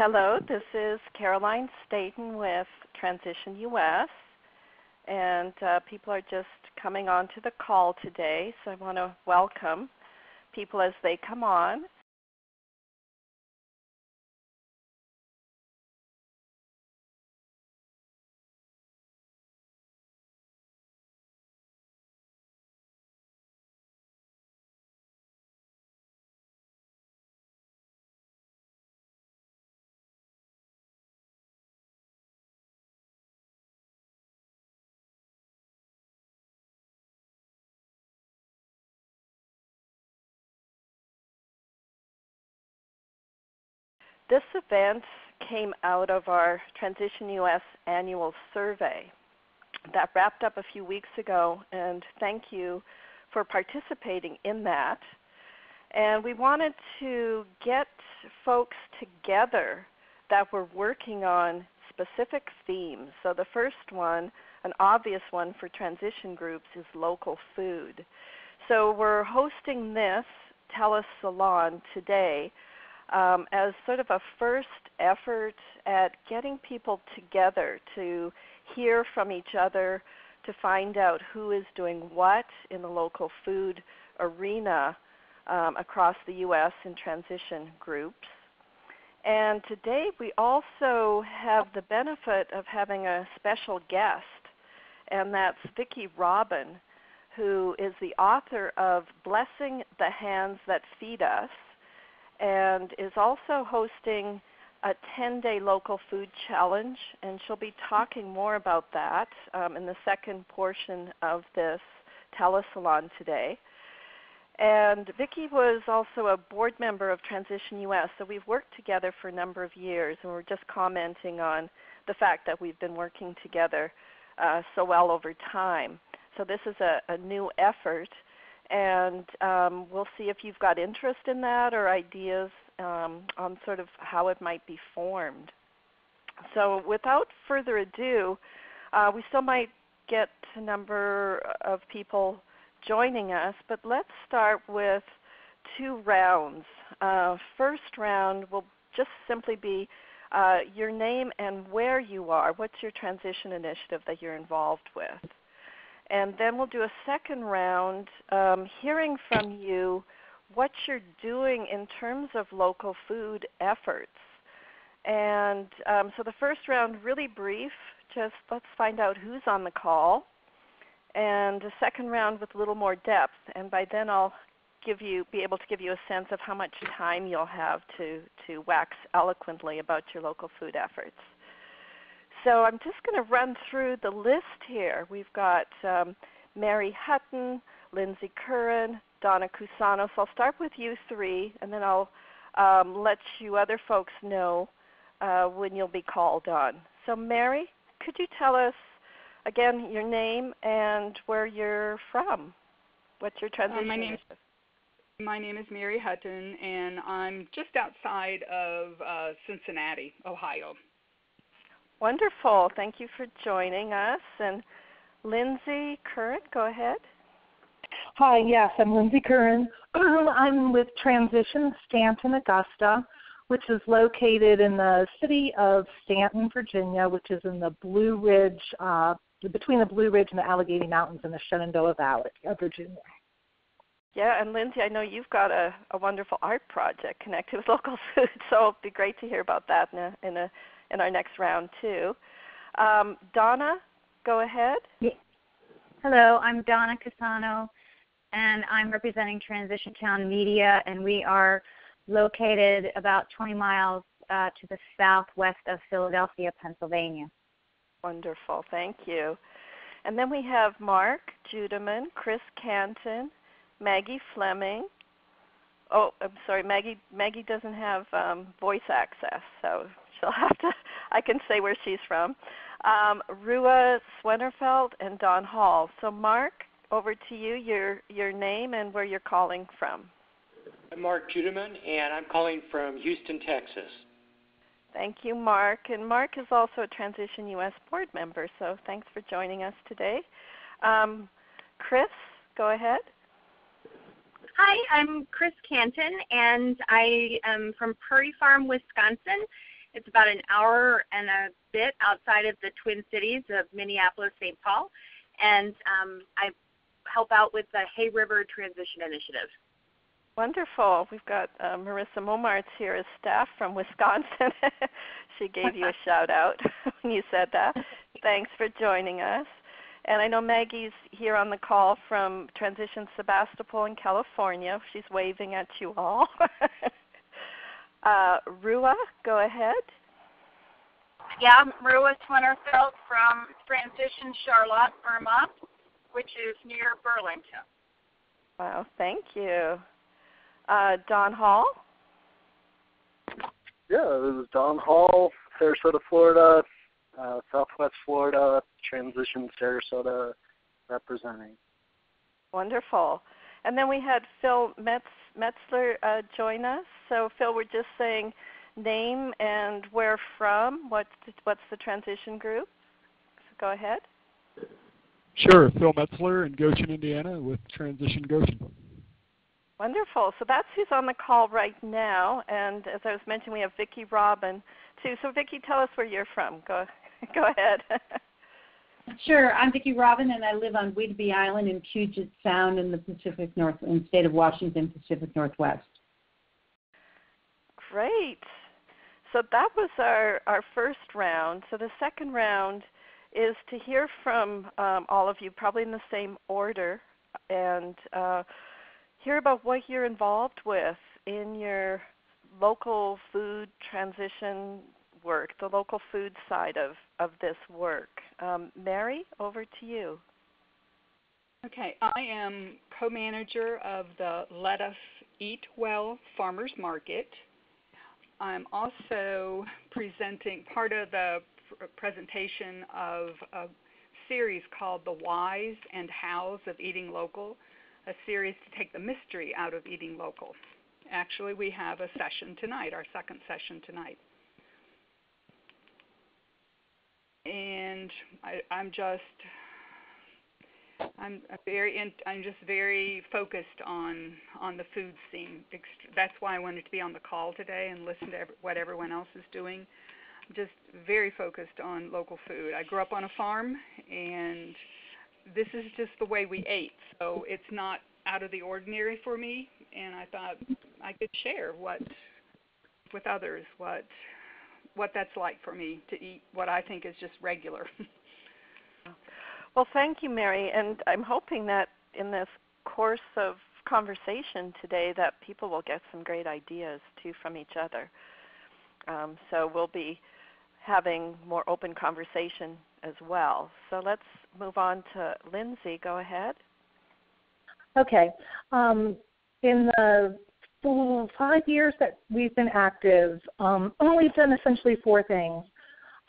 Hello, this is Caroline Staten with Transition US, and people are just coming on to the call today, so I want to welcome people as they come on. This event came out of our Transition US annual survey that wrapped up a few weeks ago, and thank you for participating in that. And we wanted to get folks together that were working on specific themes. So the first one, an obvious one for transition groups, is local food. So we're hosting this telesalon today as sort of a first effort at getting people together to hear from each other, to find out who is doing what in the local food arena across the U.S. in transition groups. And today we also have the benefit of having a special guest, and that's Vicki Robin, who is the author of Blessing the Hands That Feed Us, and is also hosting a 10-day local food challenge, and she'll be talking more about that in the second portion of this telesalon today. And Vicki was also a board member of Transition US, so we've worked together for a number of years, and we're just commenting on the fact that we've been working together so well over time. So this is a new effort, and we'll see if you've got interest in that or ideas on sort of how it might be formed. So without further ado, we still might get a number of people joining us, but let's start with two rounds. First round will just simply be your name and where you are. What's your transition initiative that you're involved with? And then we'll do a second round hearing from you what you're doing in terms of local food efforts. And so the first round, really brief, just let's find out who's on the call. And the second round with a little more depth, and by then I'll be able to give you a sense of how much time you'll have to wax eloquently about your local food efforts. So I'm just going to run through the list here. We've got Mary Hutton, Lindsay Curran, Donna Cusano. So I'll start with you three, and then I'll let you other folks know when you'll be called on. So Mary, could you tell us, again, your name and where you're from? What's your transition initiative? My name is Mary Hutton, and I'm just outside of Cincinnati, Ohio. Wonderful. Thank you for joining us. And Lindsay Curran, go ahead. Hi, yes, I'm Lindsay Curran. I'm with Transition Stanton, Augusta, which is located in the city of Stanton, Virginia, which is in the Blue Ridge, between the Blue Ridge and the Allegheny Mountains in the Shenandoah Valley of Virginia. Yeah, and Lindsay, I know you've got a wonderful art project connected with local food, so it'll be great to hear about that in our next round too. Donna, go ahead. Yeah. Hello, I'm Donna Cusano, and I'm representing Transition Town Media, and we are located about 20 miles to the southwest of Philadelphia, Pennsylvania. Wonderful, thank you. And then we have Mark Judeman, Chris Canton, Maggie Fleming. Oh, I'm sorry, Maggie doesn't have voice access, so she'll have to, I can say where she's from. Rua Swenerfeld and Don Hall. So Mark, over to you, your name and where you're calling from. I'm Mark Judeman, and I'm calling from Houston, Texas. Thank you, Mark. And Mark is also a Transition US board member, so thanks for joining us today. Chris, go ahead. Hi, I'm Chris Canton, and I am from Prairie Farm, Wisconsin, It's about an hour and a bit outside of the Twin Cities of Minneapolis, St. Paul, and I help out with the Hay River Transition Initiative. Wonderful. We've got Marissa Momartz here as staff from Wisconsin. She gave you a shout out when you said that. Thanks for joining us. And I know Maggie's here on the call from Transition Sebastopol in California. She's waving at you all. Rua, go ahead. Yeah, I'm Rua Twinnerfeld from Transition Charlotte, Vermont, which is near Burlington. Wow, thank you. Don Hall? Yeah, this is Don Hall, Sarasota, Florida, Southwest Florida, Transition Sarasota representing. Wonderful. And then we had Phil Metzler join us. So Phil, we're just saying name and where from. What's the transition group? So go ahead. Sure, Phil Metzler in Goshen, Indiana with Transition Goshen. Wonderful. So that's who's on the call right now. And as I was mentioning, we have Vicki Robin too. So Vicki, tell us where you're from. Go ahead. Sure. I'm Vicki Robin, and I live on Whidbey Island in Puget Sound in the Pacific North, in the state of Washington, Pacific Northwest. Great. So that was our first round. So the second round is to hear from all of you, probably in the same order, and hear about what you're involved with in your local food transition work, the local food side of this work. Mary, over to you. Okay, I am co-manager of the Let Us Eat Well Farmers Market. I'm also presenting part of the presentation of a series called The Whys and Hows of Eating Local, a series to take the mystery out of eating local. Actually, we have a session tonight, our second session tonight. And I'm just very focused on the food scene. That's why I wanted to be on the call today and listen to what everyone else is doing. I'm just very focused on local food. I grew up on a farm, and this is just the way we ate, so it's not out of the ordinary for me. And I thought I could share with others what that's like for me to eat what I think is just regular. Well, thank you, Mary, and I'm hoping that in this course of conversation today that people will get some great ideas, too, from each other. So we'll be having more open conversation as well. So let's move on to Lindsay. Go ahead. Okay. In the 5 years that we've been active, we've done essentially four things.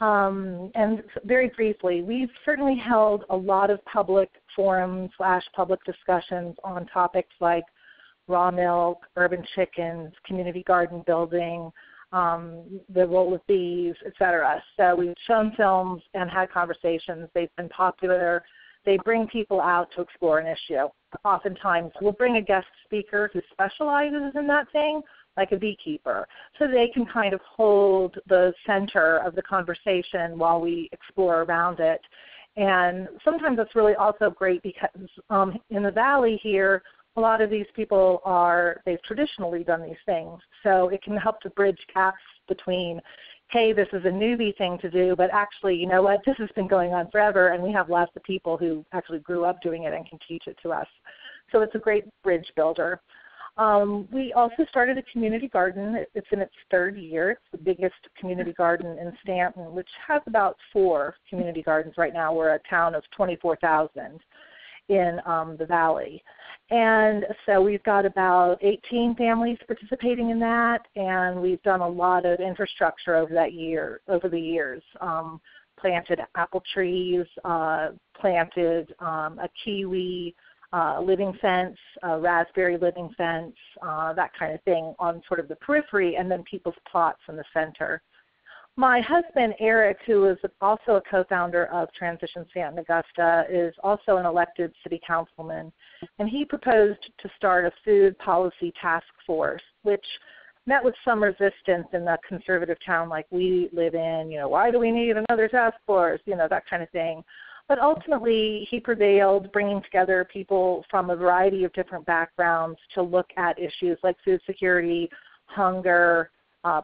And very briefly, we've certainly held a lot of public forums / public discussions on topics like raw milk, urban chickens, community garden building, the role of bees, etc. So we've shown films and had conversations. They've been popular. They bring people out to explore an issue. Oftentimes, we'll bring a guest speaker who specializes in that thing, like a beekeeper, so they can kind of hold the center of the conversation while we explore around it. And sometimes it's really also great because in the valley here, a lot of these people they've traditionally done these things. So it can help to bridge gaps between, hey, this is a newbie thing to do, but actually, you know what, this has been going on forever, and we have lots of people who actually grew up doing it and can teach it to us. So it's a great bridge builder. We also started a community garden. It's in its third year. It's the biggest community garden in Stanton, which has about 4 community gardens right now. We're a town of 24,000 in the valley. And so we've got about 18 families participating in that, and we've done a lot of infrastructure over the years. Planted apple trees, planted a kiwi living fence, raspberry living fence, that kind of thing on sort of the periphery, and then people's plots in the center. My husband, Eric, who is also a co-founder of Transition Stanton Augusta, is also an elected city councilman, and he proposed to start a food policy task force, which met with some resistance in the conservative town like we live in. Why do we need another task force? That kind of thing. But ultimately, he prevailed, bringing together people from a variety of different backgrounds to look at issues like food security, hunger,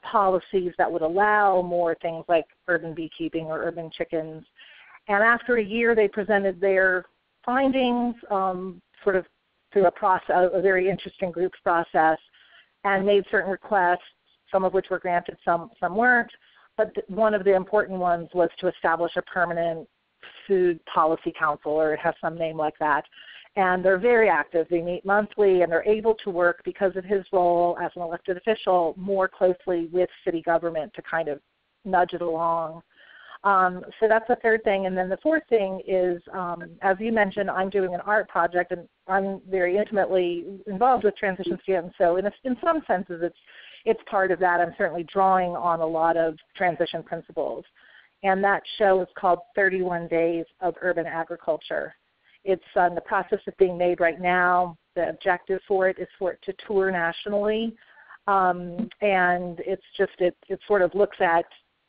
policies that would allow more things like urban beekeeping or urban chickens. And after a year, they presented their findings sort of through a very interesting groups process, and made certain requests, some of which were granted, some weren't. But one of the important ones was to establish a permanent food policy council, or it has some name like that. And they're very active. They meet monthly, and they're able to work, because of his role as an elected official, more closely with city government to kind of nudge it along. So that's the third thing. And then the fourth thing is, as you mentioned, I'm doing an art project, and I'm very intimately involved with Transition Stanton. So in some senses, it's part of that. I'm certainly drawing on a lot of transition principles. And that show is called 31 Days of Urban Agriculture. It's in the process of being made right now. The objective for it is for it to tour nationally. And it sort of looks at,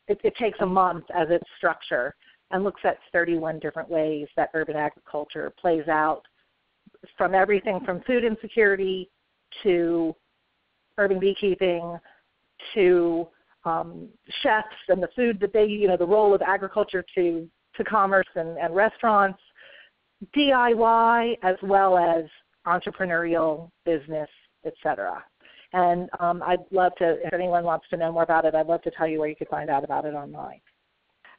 it takes a month as its structure and looks at 31 different ways that urban agriculture plays out, from everything from food insecurity to urban beekeeping to chefs and the food that they, the role of agriculture to commerce and restaurants, DIY, as well as entrepreneurial business, etc. And I'd love to, if anyone wants to know more about it, I'd love to tell you where you could find out about it online.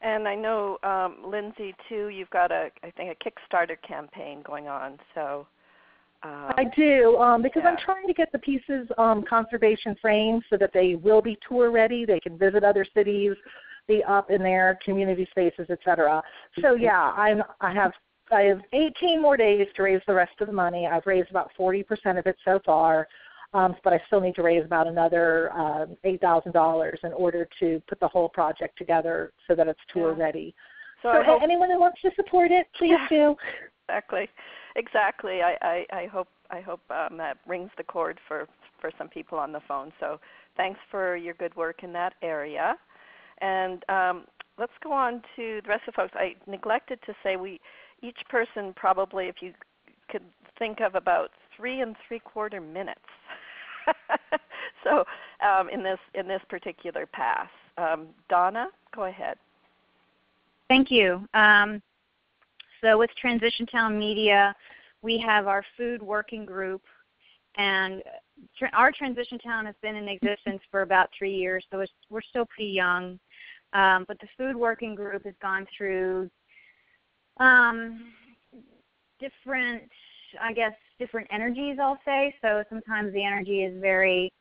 And I know, Lindsay, too, you've got a Kickstarter campaign going on. So I do, because I'm trying to get the pieces conservation framed so that they will be tour ready. They can visit other cities, be up in their community spaces, etc. So yeah, I have 18 more days to raise the rest of the money. I've raised about 40% of it so far. But I still need to raise about another $8,000 in order to put the whole project together so that it's tour ready. So anyone who wants to support it, please do. Exactly. I hope that rings the chord for some people on the phone. So thanks for your good work in that area. And let's go on to the rest of the folks. I neglected to say each person probably, if you could think of about 3 3/4 minutes. So in this particular pass, Donna, go ahead. Thank you. So with Transition Town Media, we have our food working group, and our Transition Town has been in existence for about 3 years, so we're still pretty young. But the food working group has gone through different energies, I'll say. So sometimes the energy is very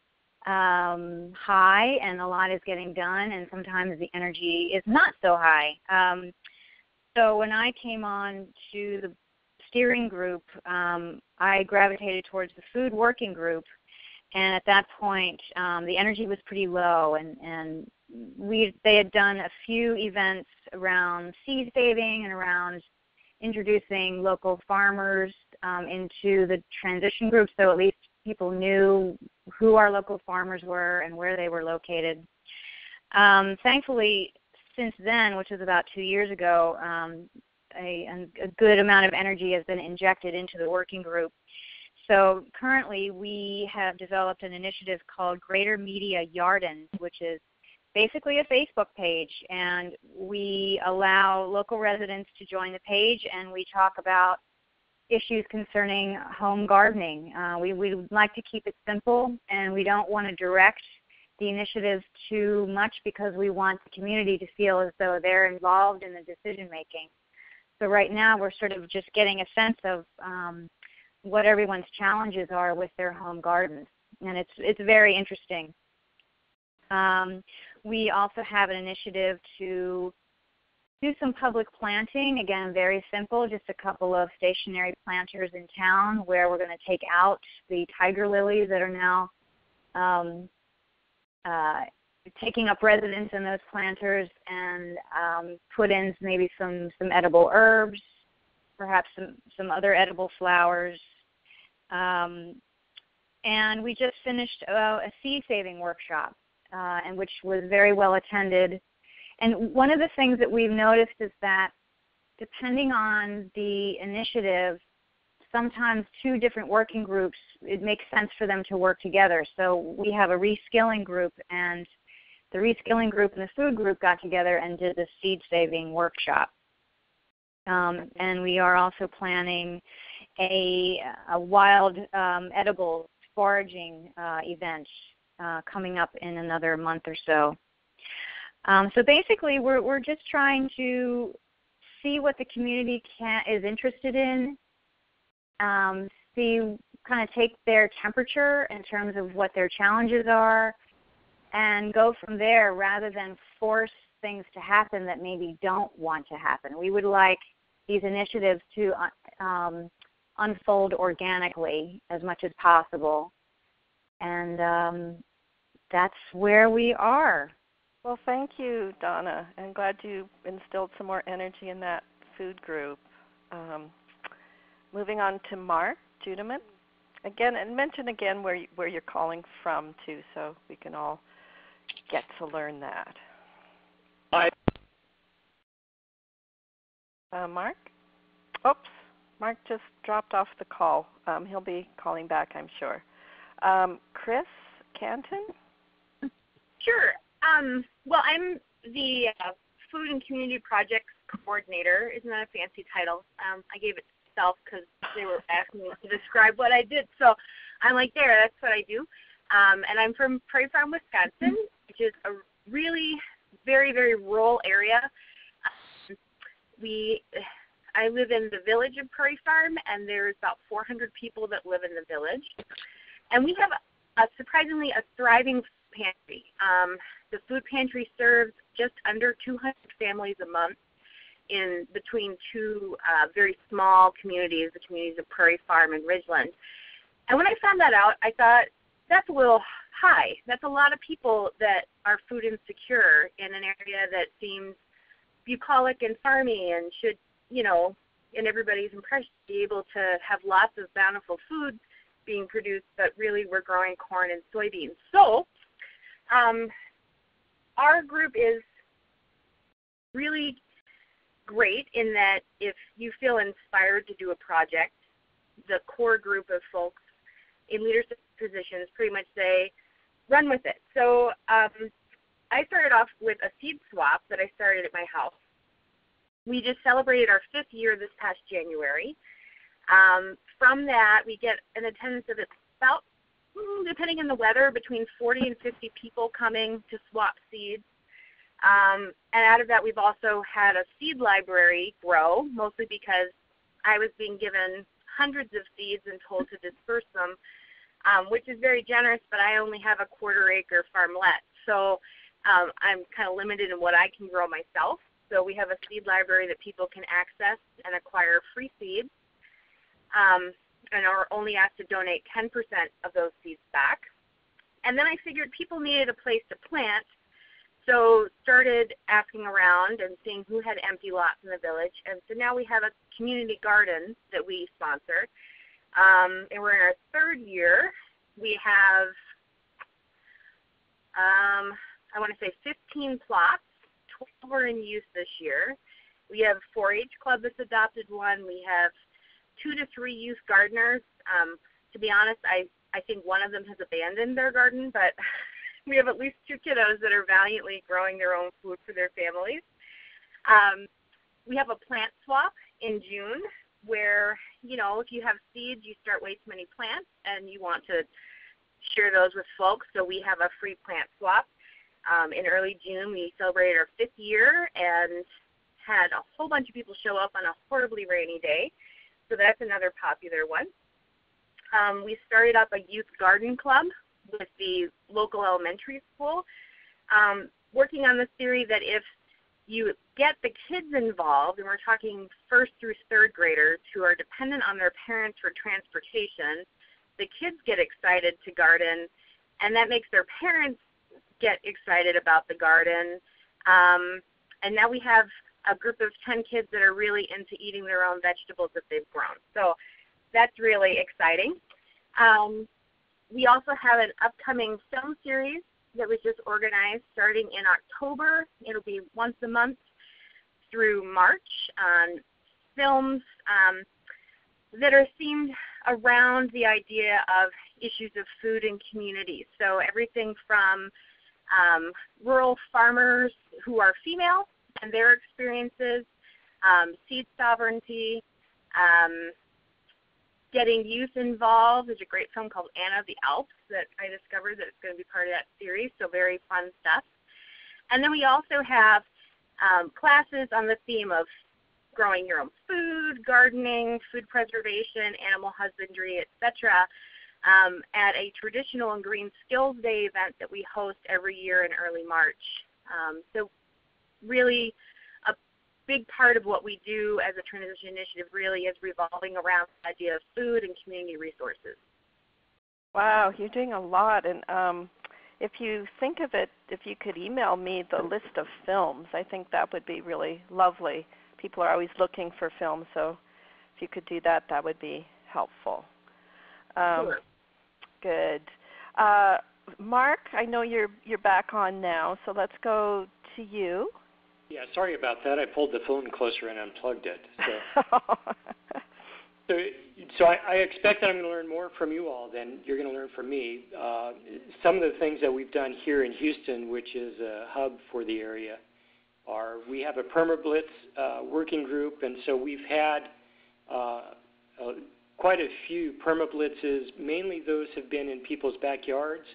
high and a lot is getting done, and sometimes the energy is not so high. So when I came on to the steering group, I gravitated towards the food working group, and at that point the energy was pretty low, and they had done a few events around seed saving and around introducing local farmers into the transition group, so at least people knew who our local farmers were and where they were located. Thankfully, since then, which was about 2 years ago, a good amount of energy has been injected into the working group. So currently we have developed an initiative called Greater Media Yardens, which is basically a Facebook page, and we allow local residents to join the page, and we talk about issues concerning home gardening. We would like to keep it simple, and we don't want to direct the initiative too much because we want the community to feel as though they're involved in the decision making. So right now we're sort of just getting a sense of what everyone's challenges are with their home gardens, and it's very interesting. We also have an initiative to do some public planting. Again, very simple, just a couple of stationary planters in town where we're going to take out the tiger lilies that are now taking up residence in those planters, and put in maybe some edible herbs, perhaps some other edible flowers. And we just finished a seed saving workshop, and which was very well attended. And one of the things that we've noticed is that depending on the initiative, sometimes two different working groups, it makes sense for them to work together. So we have a reskilling group, and the reskilling group and the food group got together and did the seed saving workshop. And we are also planning a wild edible foraging event coming up in another month or so. So basically, we're just trying to see what the community is interested in, see, kind of take their temperature in terms of what their challenges are, and go from there rather than force things to happen that maybe don't want to happen. We would like these initiatives to unfold organically as much as possible, and that's where we are. Well, thank you, Donna. I'm glad you instilled some more energy in that food group. Moving on to Mark Judeman. Again, and mention again where you're calling from, too, so we can all get to learn that. Hi. Mark? Oops. Mark just dropped off the call. He'll be calling back, I'm sure. Chris Canton? Sure. Well, I'm the Food and Community Projects Coordinator. Isn't that a fancy title? I gave it to myself because they were asking me to describe what I did. So I'm like, there, that's what I do. And I'm from Prairie Farm, Wisconsin, which is a really very, very rural area. I live in the village of Prairie Farm, and there's about 400 people that live in the village. And we have surprisingly a thriving food pantry. The food pantry serves just under 200 families a month in between two very small communities, the communities of Prairie Farm and Ridgeland. And when I found that out, I thought, that's a little high. That's a lot of people that are food insecure in an area that seems bucolic and farmy and should, in everybody's impression, be able to have lots of bountiful food being produced, but really we're growing corn and soybeans. So our group is really great in that if you feel inspired to do a project, the core group of folks in leadership positions pretty much say, run with it. So I started off with a seed swap that I started at my house. We just celebrated our 5th year this past January. From that, we get an attendance of about, depending on the weather, between 40 and 50 people coming to swap seeds. And out of that, we've also had a seed library grow, mostly because I was being given hundreds of seeds and told to disperse them, which is very generous, but I only have a quarter-acre farmlet. So I'm kind of limited in what I can grow myself. So we have a seed library that people can access and acquire free seeds, and are only asked to donate 10% of those seeds back. And then I figured people needed a place to plant, so started asking around and seeing who had empty lots in the village. And so now we have a community garden that we sponsor, and we're in our 3rd year. We have, I want to say 15 plots. 12 are in use this year. We have 4-H Club that's adopted one. We have 2 to 3 youth gardeners. To be honest, I think one of them has abandoned their garden, but we have at least 2 kiddos that are valiantly growing their own food for their families. We have a plant swap in June where, if you have seeds, you start way too many plants and you want to share those with folks, so we have a free plant swap. In early June, we celebrated our 5th year and had a whole bunch of people show up on a horribly rainy day, so that's another popular one. We started up a youth garden club with the local elementary school, working on the theory that if you get the kids involved, and we're talking 1st through 3rd graders who are dependent on their parents for transportation, the kids get excited to garden, and that makes their parents get excited about the garden. And now we have a group of 10 kids that are really into eating their own vegetables that they've grown. So that's really exciting. We also have an upcoming film series that was just organized starting in October. It'll be once a month through March on films that are themed around the idea of issues of food and community. So everything from rural farmers who are female and their experiences, seed sovereignty, getting youth involved. There's a great film called Anna of the Alps that I discovered that's going to be part of that series, so very fun stuff. And then we also have classes on the theme of growing your own food, gardening, food preservation, animal husbandry, etc., at a traditional and green skills day event that we host every year in early March. So really a big part of what we do as a transition initiative really is revolving around the idea of food and community resources. Wow, you're doing a lot. And if you think of it, if you could email me the list of films, I think that would be really lovely. People are always looking for films, so if you could do that, that would be helpful. Sure. Good. Mark, I know you're back on now, so let's go to you. Yeah, sorry about that. I pulled the phone closer and unplugged it. So I expect that I'm going to learn more from you all than you're going to learn from me. Some of the things that we've done here in Houston, which is a hub for the area, are we have a PermaBlitz working group, and so we've had quite a few PermaBlitzes. Mainly those have been in people's backyards,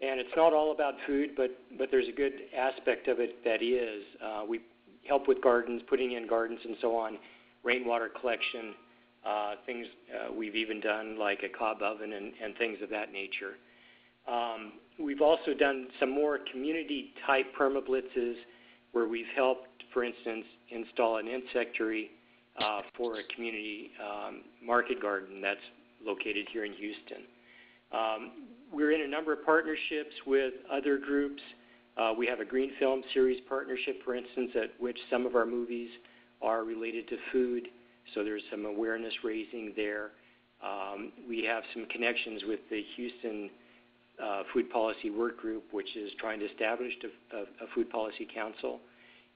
and it's not all about food, but there's a good aspect of it that is. We help with gardens, putting in gardens and so on, rainwater collection, things we've even done like a cob oven and things of that nature. We've also done some more community-type PermaBlitzes where we've helped, for instance, install an insectary for a community market garden that's located here in Houston. We're in a number of partnerships with other groups. We have a Green Film Series partnership, for instance, at which some of our movies are related to food, so there's some awareness raising there. We have some connections with the Houston Food Policy Work Group, which is trying to establish a food policy council.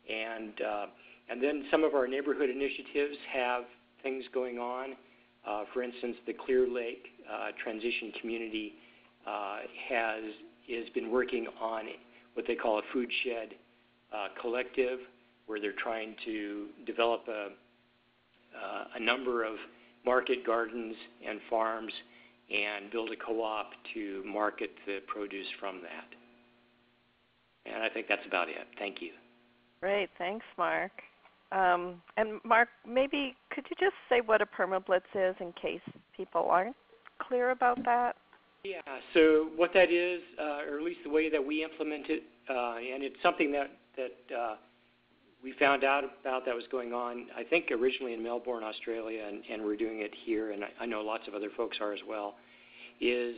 And then some of our neighborhood initiatives have things going on. For instance, the Clear Lake Transition Community has been working on what they call a food shed collective, where they're trying to develop a number of market gardens and farms and build a co-op to market the produce from that. And I think that's about it. Thank you. Great. Thanks, Mark. And Mark, maybe could you just say what a PermaBlitz is in case people aren't clear about that? Yeah, so what that is, or at least the way that we implement it, and it's something that we found out about that was going on, I think originally in Melbourne, Australia, and we're doing it here, and I know lots of other folks are as well, is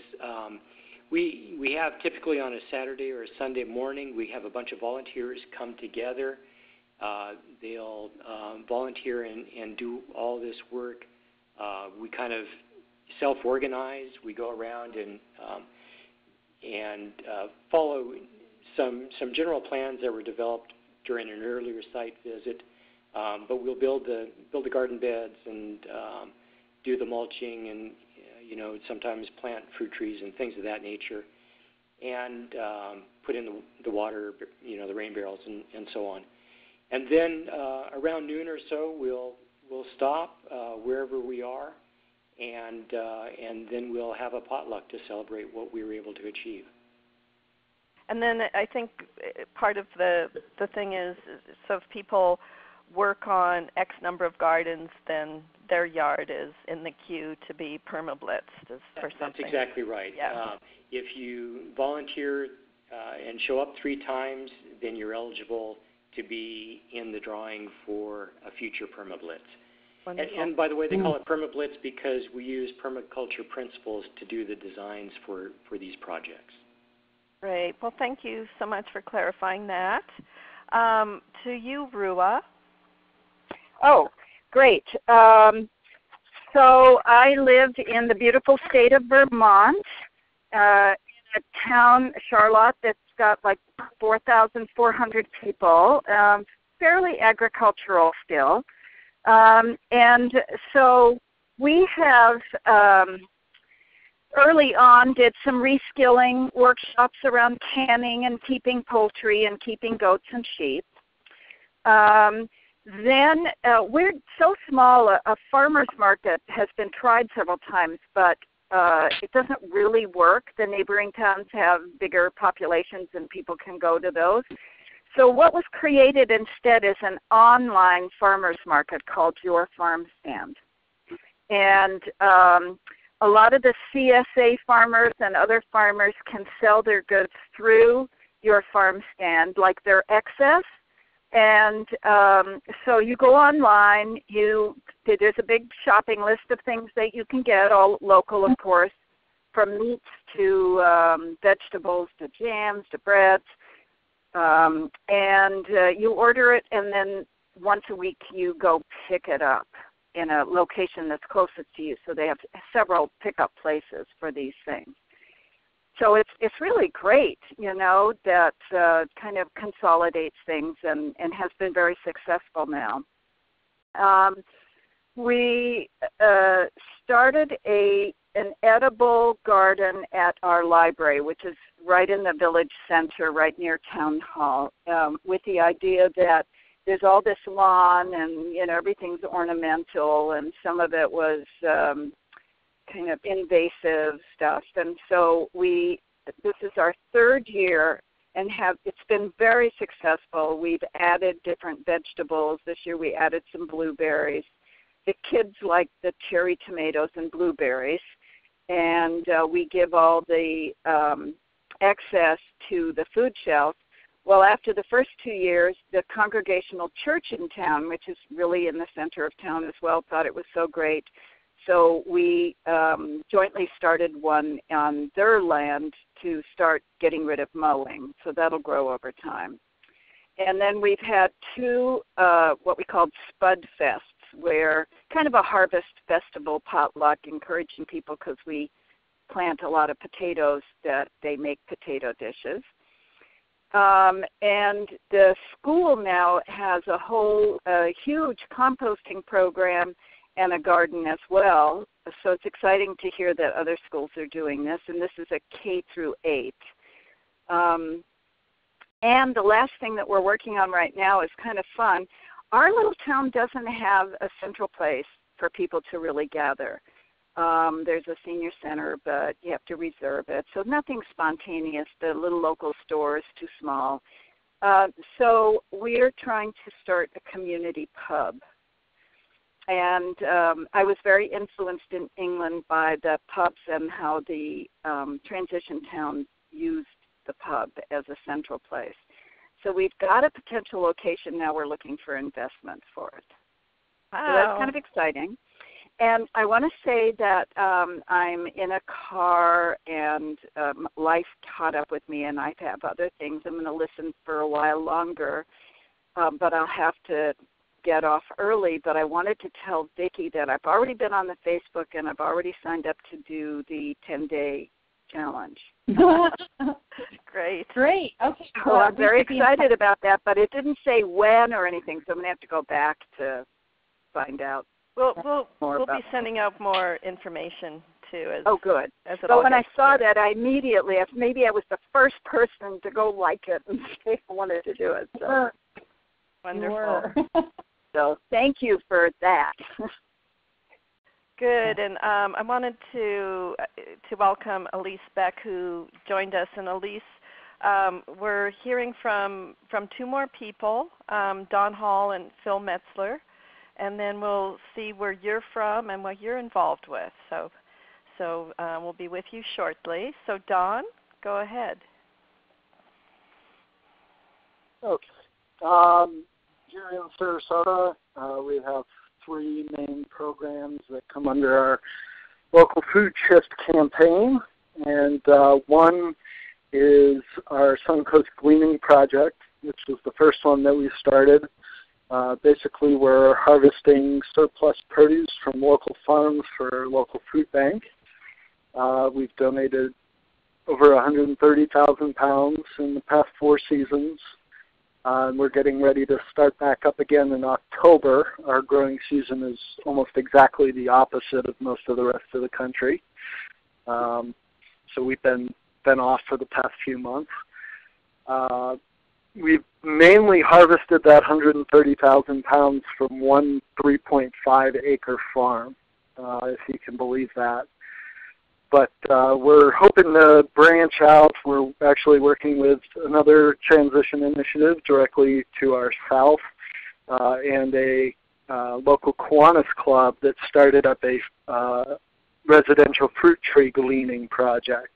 we have typically on a Saturday or a Sunday morning, we have a bunch of volunteers come together. They'll volunteer and do all this work. We kind of self-organize. We go around and follow some general plans that were developed during an earlier site visit. But we'll build the garden beds and do the mulching and sometimes plant fruit trees and things of that nature, and put in the water, the rain barrels and so on. And then around noon or so, we'll stop wherever we are, and then we'll have a potluck to celebrate what we were able to achieve. And then I think part of the thing is, so if people work on X number of gardens, then their yard is in the queue to be PermaBlitzed for something. That's exactly right. Yeah. If you volunteer and show up 3 times, then you're eligible to be in the drawing for a future PermaBlitz. And by the way, they call it PermaBlitz because we use permaculture principles to do the designs for these projects. Great. Well, thank you so much for clarifying that. To you, Rua. Oh, great. So I live in the beautiful state of Vermont, in a town, Charlotte, that's got like 4,400 people, fairly agricultural still. And so we have early on did some reskilling workshops around canning and keeping poultry and keeping goats and sheep. Then we're so small, a farmer's market has been tried several times, but it doesn't really work. The neighboring towns have bigger populations and people can go to those. So what was created instead is an online farmer's market called Your Farm Stand. And a lot of the CSA farmers and other farmers can sell their goods through Your Farm Stand, like their excess. And so you go online, there's a big shopping list of things that you can get, all local, of course, from meats to vegetables to jams to breads. And you order it, and then once a week you go pick it up in a location that's closest to you. So they have several pickup places for these things. So it's really great, that kind of consolidates things and has been very successful now. We started an edible garden at our library, which is right in the village center, right near Town Hall, with the idea that there's all this lawn and, everything's ornamental, and some of it was kind of invasive stuff. And so this is our third year, and it's been very successful. We've added different vegetables. This year we added some blueberries. The kids like the cherry tomatoes and blueberries, and we give all the excess to the food shelf. Well, after the first 2 years, the Congregational Church in town, which is really in the center of town as well, thought it was so great. So we jointly started one on their land to start getting rid of mowing. So that'll grow over time. And then we've had two what we called Spud Fests, where kind of a harvest festival potluck, encouraging people because we plant a lot of potatoes that they make potato dishes. And the school now has a whole huge composting program and a garden as well. So it's exciting to hear that other schools are doing this, and this is a K through 8. And the last thing that we're working on right now is kind of fun. Our little town doesn't have a central place for people to really gather. There's a senior center, but you have to reserve it. So nothing spontaneous. The little local store is too small. So we're trying to start a community pub. And I was very influenced in England by the pubs and how the transition town used the pub as a central place. So we've got a potential location now. We're looking for investment for it. Wow. So that's kind of exciting. And I want to say that I'm in a car and life caught up with me, and I have other things. I'm going to listen for a while longer, but I'll have to get off early. But I wanted to tell Vicki that I've already been on the Facebook, and I've already signed up to do the 10-day challenge. Great. Okay. So I'm very excited about that, but it didn't say when or anything, so I'm going to have to go back to find out. We'll be sending out more information too. Good. As so when I saw that, I immediately, maybe I was the first person to go like it and say I wanted to do it. So. Wonderful. So thank you for that. Good, and I wanted to welcome Elise Beck, who joined us. And Elise, we're hearing from two more people, Don Hall and Phil Metzler, and then we'll see where you're from and what you're involved with. So we'll be with you shortly. So Don, go ahead. Okay. Here in Sarasota, we have 3 main programs that come under our local food shift campaign, and one is our Suncoast Gleaning Project, which was the first one that we started. Basically, we're harvesting surplus produce from local farms for local food bank. We've donated over 130,000 pounds in the past 4 seasons. And we're getting ready to start back up again in October. Our growing season is almost exactly the opposite of most of the rest of the country. So we've been off for the past few months. We've mainly harvested that 130,000 pounds from one 3.5-acre farm, if you can believe that. But we're hoping to branch out. We're actually working with another transition initiative directly to our south and a local Kiwanis club that started up a residential fruit tree gleaning project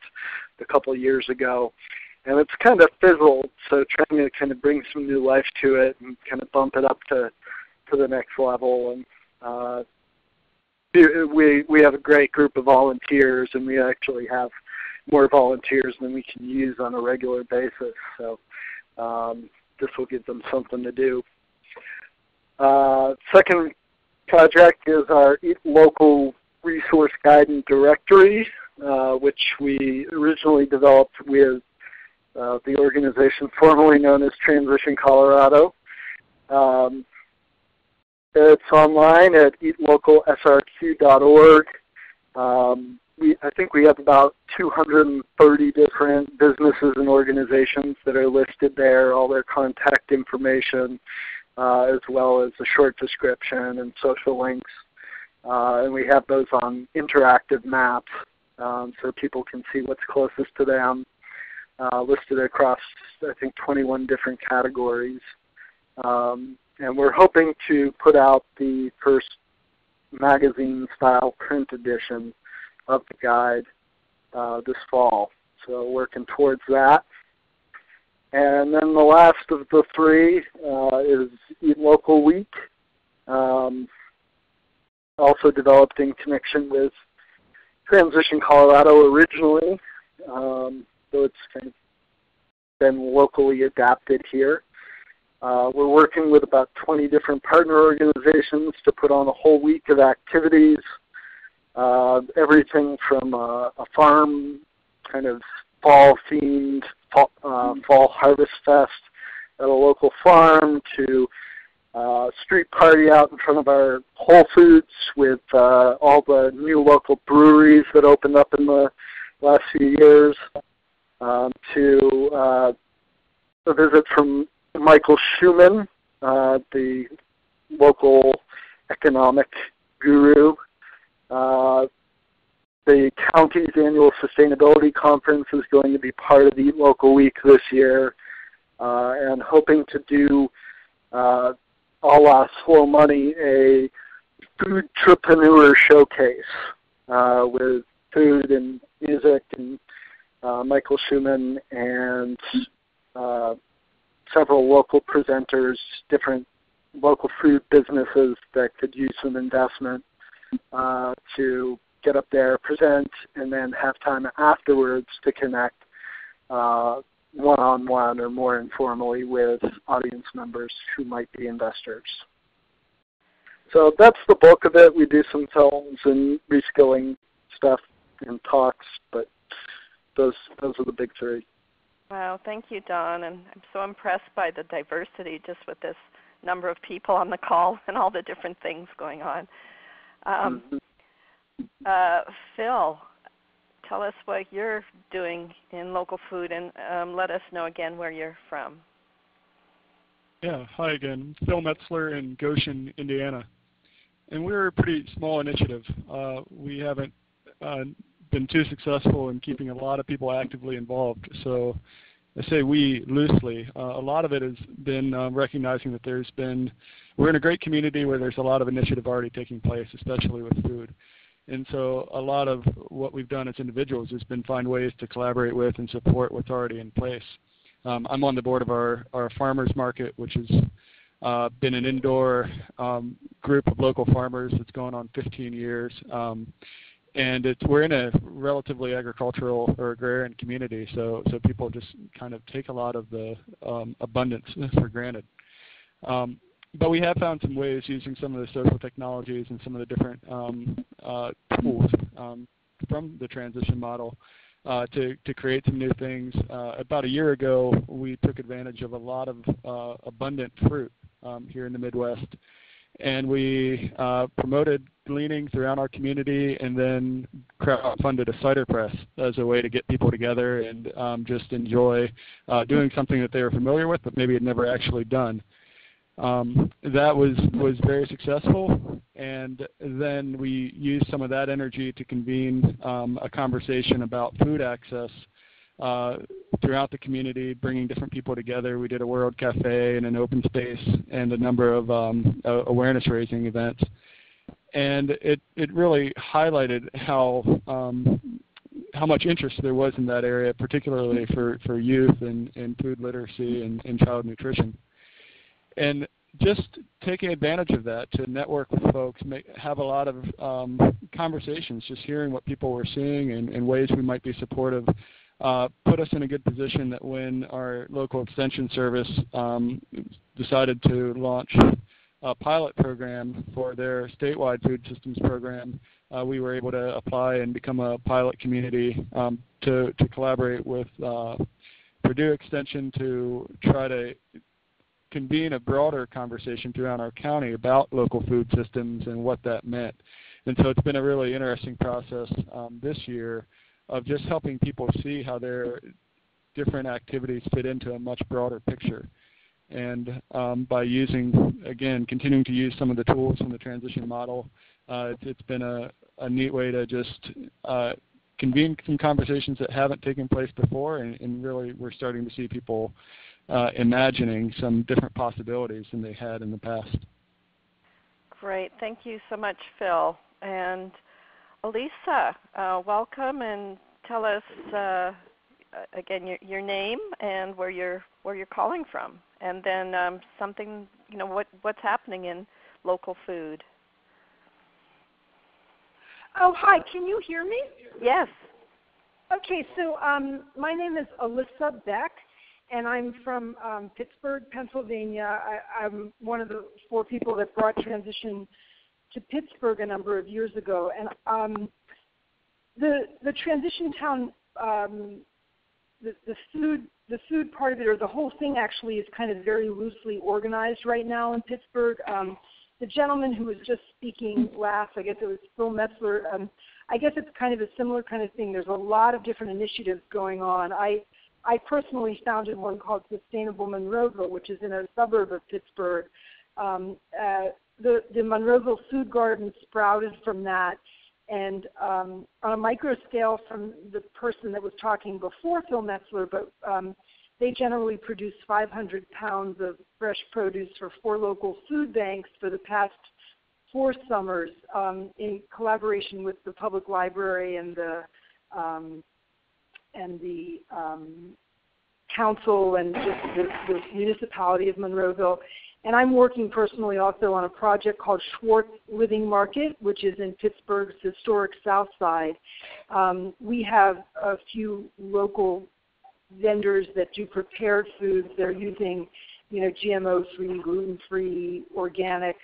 a couple of years ago. And it's kind of fizzled, so trying to kind of bring some new life to it and kind of bump it up to the next level. And we have a great group of volunteers, and we actually have more volunteers than we can use on a regular basis. So this will give them something to do. Second project is our Eat Local Resource Guide and Directory, which we originally developed with the organization formerly known as Transition Colorado. It's online at eatlocalsrq.org. I think we have about 230 different businesses and organizations that are listed there, all their contact information, as well as a short description and social links. And we have those on interactive maps so people can see what's closest to them, listed across, I think, 21 different categories. And we're hoping to put out the first magazine-style print edition of the guide this fall. So working towards that. And then the last of the 3 is Eat Local Week, also developed in connection with Transition Colorado originally, though it's kind of been locally adapted here. We're working with about 20 different partner organizations to put on a whole week of activities, everything from a farm kind of fall-themed fall harvest fest at a local farm to street party out in front of our Whole Foods with all the new local breweries that opened up in the last few years, to a visit from Michael Schumann, the local economic guru. The county's annual sustainability conference is going to be part of the Eat Local Week this year, and hoping to do a la Slow Money, a food entrepreneur showcase with food and music and Michael Schumann and several local presenters, different local food businesses that could use some investment to get up there, present, and then have time afterwards to connect one-on-one or more informally with audience members who might be investors. So that's the bulk of it. We do some films and reskilling stuff and talks, but those are the big 3. Wow, thank you, Don. And I'm so impressed by the diversity just with this number of people on the call and all the different things going on. Phil, tell us what you're doing in local food, and let us know again where you're from. Yeah, hi again. Phil Metzler in Goshen, Indiana. And we're a pretty small initiative. We haven't been too successful in keeping a lot of people actively involved. So I say we loosely. A lot of it has been recognizing that we're in a great community where there's a lot of initiative already taking place, especially with food. And so a lot of what we've done as individuals has been find ways to collaborate with and support what's already in place. I'm on the board of our farmers market, which has been an indoor group of local farmers that's going on 15 years. And we're in a relatively agricultural or agrarian community, so people just kind of take a lot of the abundance for granted. But we have found some ways using some of the social technologies and some of the different tools from the transition model to create some new things. About a year ago, we took advantage of a lot of abundant fruit here in the Midwest, and we promoted gleaning throughout our community, and then crowdfunded a cider press as a way to get people together and just enjoy doing something that they were familiar with but maybe had never actually done. That was very successful, and then we used some of that energy to convene a conversation about food access throughout the community, bringing different people together. We did a World Cafe and an open space and a number of awareness-raising events, and it really highlighted how much interest there was in that area, particularly for youth and food literacy and child nutrition. And just taking advantage of that to network with folks, have a lot of conversations, just hearing what people were seeing and ways we might be supportive, put us in a good position that when our local extension service decided to launch a pilot program for their statewide food systems program, we were able to apply and become a pilot community to collaborate with Purdue Extension to try to convene a broader conversation throughout our county about local food systems and what that meant. And so it's been a really interesting process this year of just helping people see how their different activities fit into a much broader picture. And by using, again, continuing to use some of the tools from the transition model, it's been a neat way to just convene some conversations that haven't taken place before, and really we're starting to see people imagining some different possibilities than they had in the past. Great. Thank you so much, Phil. And Elisa, welcome, and tell us again your name and where you're calling from, and then something, what's happening in local food. Oh, hi. Can you hear me? Yes. Okay, so my name is Alyssa Beck, and I'm from Pittsburgh, Pennsylvania. I'm one of the 4 people that brought transition to Pittsburgh a number of years ago. And the transition town, the food part of it, or the whole thing actually, is kind of very loosely organized right now in Pittsburgh. The gentleman who was just speaking last, I guess it was Phil Metzler, I guess it's kind of a similar kind of thing. There's a lot of different initiatives going on. I personally founded one called Sustainable Monroeville, which is in a suburb of Pittsburgh. The Monroeville Food Garden sprouted from that. And on a micro scale from the person that was talking before Phil Metzler, but they generally produce 500 pounds of fresh produce for 4 local food banks for the past 4 summers in collaboration with the public library and the council and the municipality of Monroeville. And I'm working personally also on a project called Schwartz Living Market, which is in Pittsburgh's historic South Side. We have a few local vendors that do prepared foods. They're using, GMO-free, gluten-free, organic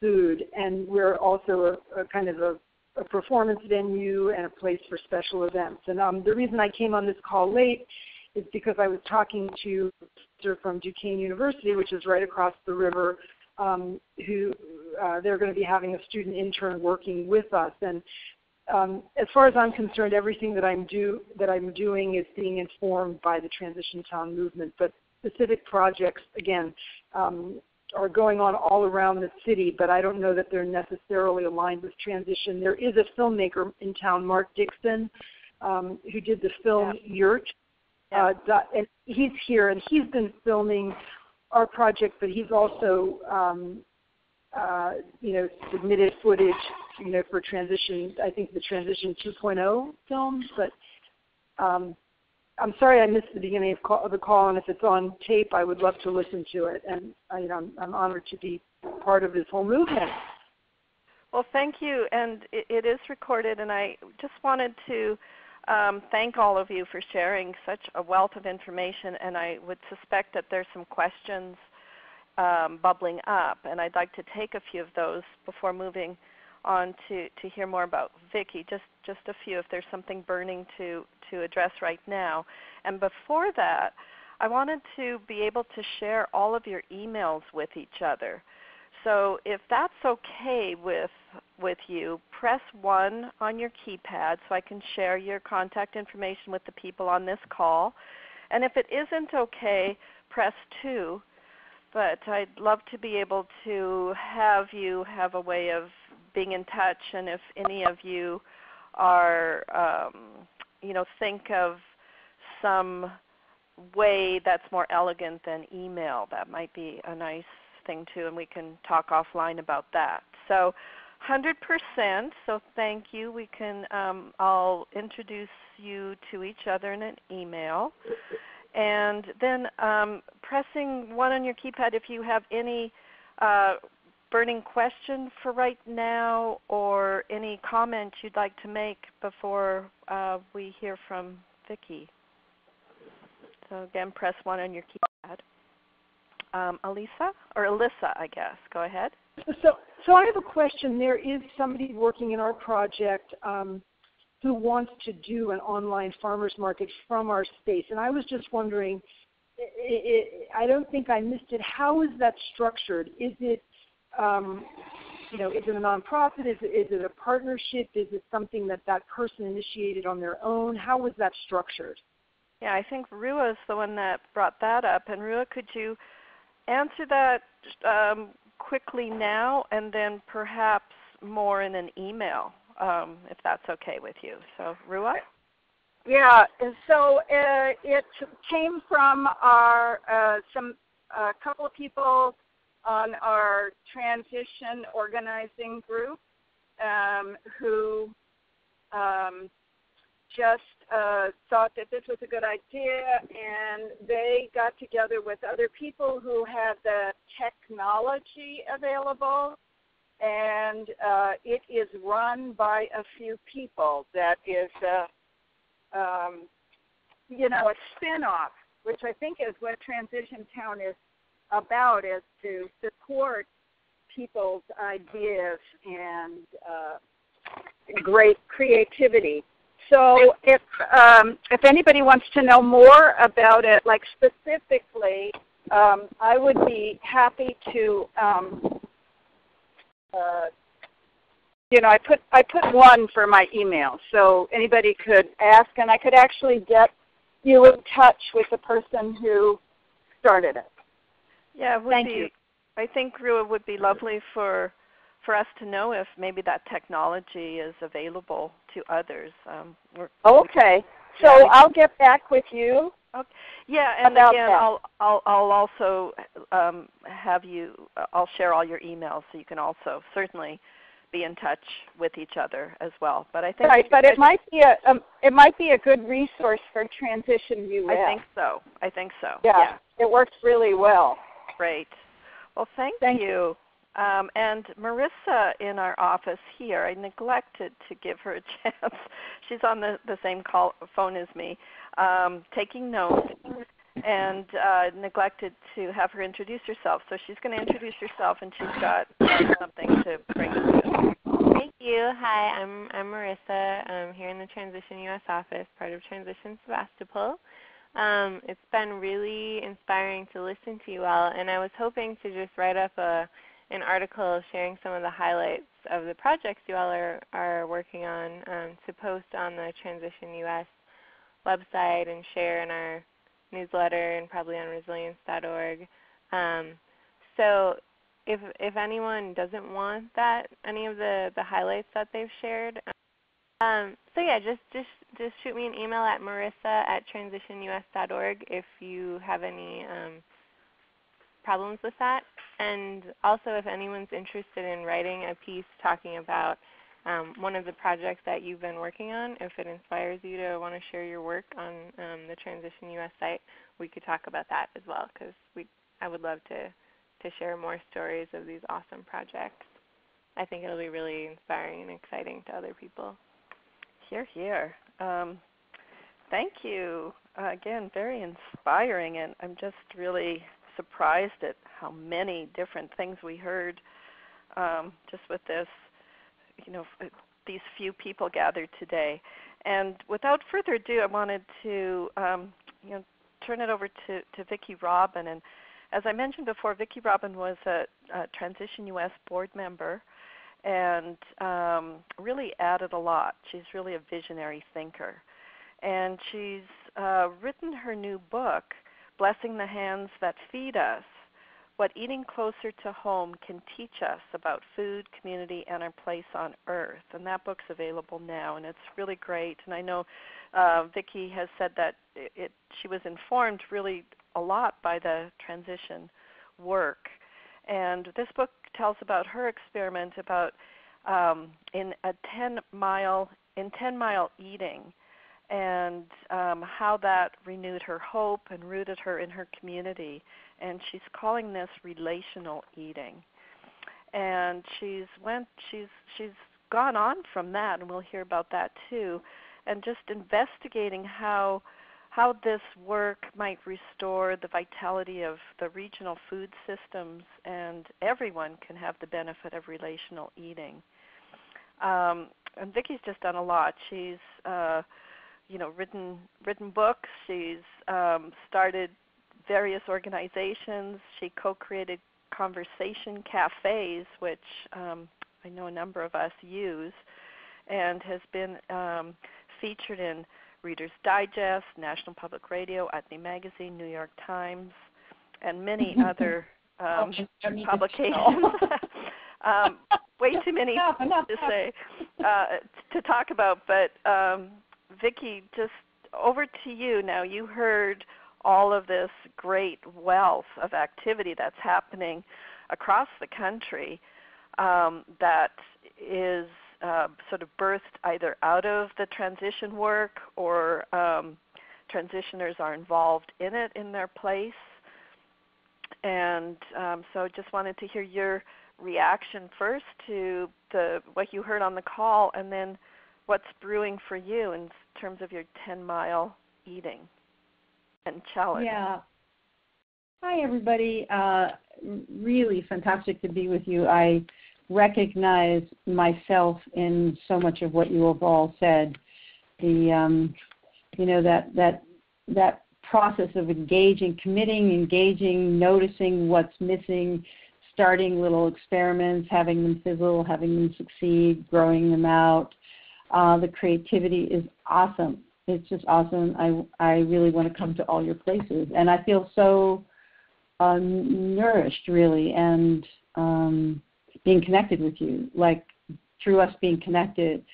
food. And we're also a kind of a performance venue and a place for special events. And the reason I came on this call late is because I was talking to a professor from Duquesne University, which is right across the river, who they're going to be having a student intern working with us. And as far as I'm concerned, everything that I'm doing is being informed by the Transition Town movement. But specific projects, again, are going on all around the city, but I don't know that they're necessarily aligned with transition. There is a filmmaker in town, Mark Dixon, who did the film Yurt. And he's here, and he's been filming our project, but he's also, submitted footage, for transition. I think the Transition 2.0 films. But I'm sorry I missed the beginning of the call, and if it's on tape, I would love to listen to it. And I'm honored to be part of this whole movement. Well, thank you, and it is recorded, and I just wanted to thank all of you for sharing such a wealth of information, and I would suspect that there's some questions bubbling up, and I'd like to take a few of those before moving on to hear more about Vicki. Just a few, if there's something burning to address right now. And before that, I wanted to be able to share all of your emails with each other. So if that's okay with you, press 1 on your keypad so I can share your contact information with the people on this call. And if it isn't okay, press 2. But I'd love to be able to have you have a way of being in touch, and if any of you are, think of some way that's more elegant than email, that might be a nice thing too, and we can talk offline about that. So 100%, so thank you. We can, I'll introduce you to each other in an email. And then pressing 1 on your keypad if you have any burning question for right now or any comment you'd like to make before we hear from Vicki. So again, press 1 on your keypad. Alyssa, I guess. Go ahead. So I have a question. There is somebody working in our project who wants to do an online farmers market from our space. And I was just wondering, I don't think I missed it. How is that structured? Is it, is it a nonprofit? Is it a partnership? Is it something that person initiated on their own? How was that structured? Yeah, I think Rua is the one that brought that up. And Rua, could you answer that quickly now and then perhaps more in an email, if that's okay with you. So, Rua? Yeah, so it came from our a couple of people on our transition organizing group who just thought that this was a good idea, and they got together with other people who had the technology available, and it is run by a few people. That is, a spin-off, which I think is what Transition Town is about, is to support people's ideas and great creativity. So if anybody wants to know more about it, like specifically, I would be happy to. I put 1 for my email, so anybody could ask, and I could actually get you in touch with the person who started it. Yeah, Thank you. I think Rua would be lovely for us to know if maybe that technology is available to others. Okay, so I'll get back with you. Okay. Yeah, and again, I'll also have you. I'll share all your emails, so you can also certainly be in touch with each other as well. But I think but it might be a good resource for Transition US. I think so. Yeah. It works really well. Great. Well, thank you. And Marissa in our office here, I neglected to give her a chance. She's on the same phone as me, taking notes, and neglected to have her introduce herself. So she's going to introduce herself, and she's got something to bring us to. Thank you. Hi, I'm Marissa. I'm here in the Transition US office, part of Transition Sebastopol. It's been really inspiring to listen to you all, and I was hoping to just write up an article sharing some of the highlights of the projects you all are working on to post on the Transition US website and share in our newsletter and probably on resilience.org. So if anyone doesn't want any of the highlights that they've shared, just shoot me an email at marissa@transitionus.org if you have any problems with that. And also, if anyone's interested in writing a piece talking about one of the projects that you've been working on, if it inspires you to want to share your work on the Transition US site, we could talk about that as well, because I would love to share more stories of these awesome projects. I think it'll be really inspiring and exciting to other people. Hear, hear. Thank you. Again, very inspiring, and I'm just really surprised at how many different things we heard just with this these few people gathered today. And without further ado, I wanted to turn it over to Vicki Robin. And as I mentioned before, Vicki Robin was a Transition US board member and really added a lot. She's really a visionary thinker. And she's written her new book, Blessing the Hands That Feed Us, What Eating Closer to Home Can Teach Us About Food, Community, and Our Place on Earth. And that book's available now, and it's really great. And I know Vicki has said that she was informed really a lot by the transition work. And this book tells about her experiment about in 10 mile eating, and how that renewed her hope and rooted her in her community. And she's calling this relational eating. And she's gone on from that, and we'll hear about that too, and just investigating how this work might restore the vitality of the regional food systems, and everyone can have the benefit of relational eating. And Vicki's just done a lot. She's written books. She's started various organizations. She co-created conversation cafes, which I know a number of us use, and has been featured in Reader's Digest, National Public Radio, Atney Magazine, New York Times, and many other publications. Way too many to say, to talk about, but Vicki, just over to you now. You heard all of this great wealth of activity that's happening across the country that is sort of birthed either out of the transition work, or transitioners are involved in it in their place. And so just wanted to hear your reaction first to what you heard on the call, and then what's brewing for you in terms of your 10-mile eating and challenge. Yeah. Hi, everybody. Really fantastic to be with you. I recognize myself in so much of what you have all said. The that process of engaging, noticing what's missing, starting little experiments, having them fizzle, having them succeed, growing them out. The creativity is awesome. It's just awesome. I really want to come to all your places, and I feel so nourished, really, and being connected with you. Like, through us being connected,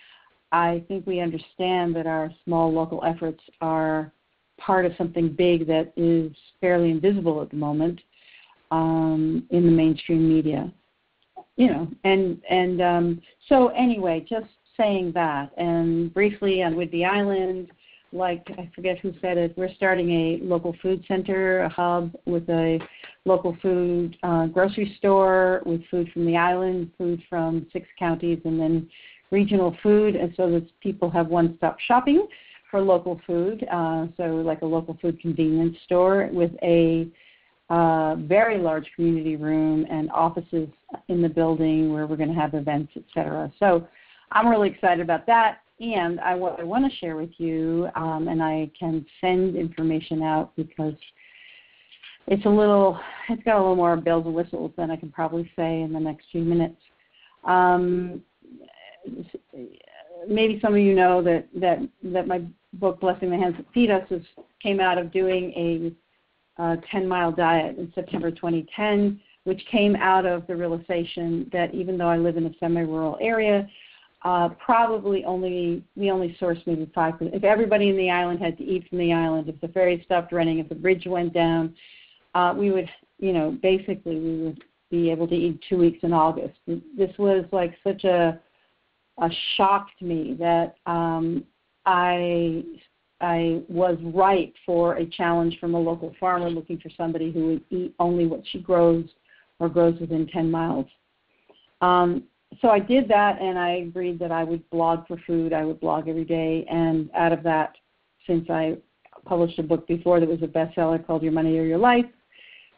I think we understand that our small local efforts are part of something big that is fairly invisible at the moment in the mainstream media. So anyway, just saying that, and briefly on Whidbey Island, like, I forget who said it, we're starting a local food center, a hub with a local food grocery store with food from the island, food from 6 counties, and then regional food, and so that people have one-stop shopping for local food, so like a local food convenience store with a very large community room and offices in the building where we're going to have events, etc. So I'm really excited about that. And what I want to share with you, and I can send information out because it's got a little more bells and whistles than I can probably say in the next few minutes. Maybe some of you know that my book, Blessing the Hands That Feed Us, came out of doing a 10-mile diet in September 2010, which came out of the realization that even though I live in a semi-rural area, we only source maybe 5%. If everybody in the island had to eat from the island, if the ferry stopped running, if the bridge went down, we would be able to eat 2 weeks in August. This was like such a shock to me that I was ripe for a challenge from a local farmer looking for somebody who would eat only what she grows or grows within 10 miles. So I did that, and I agreed that I would blog for food. I would blog every day, and out of that, since I published a book before that was a bestseller called Your Money or Your Life,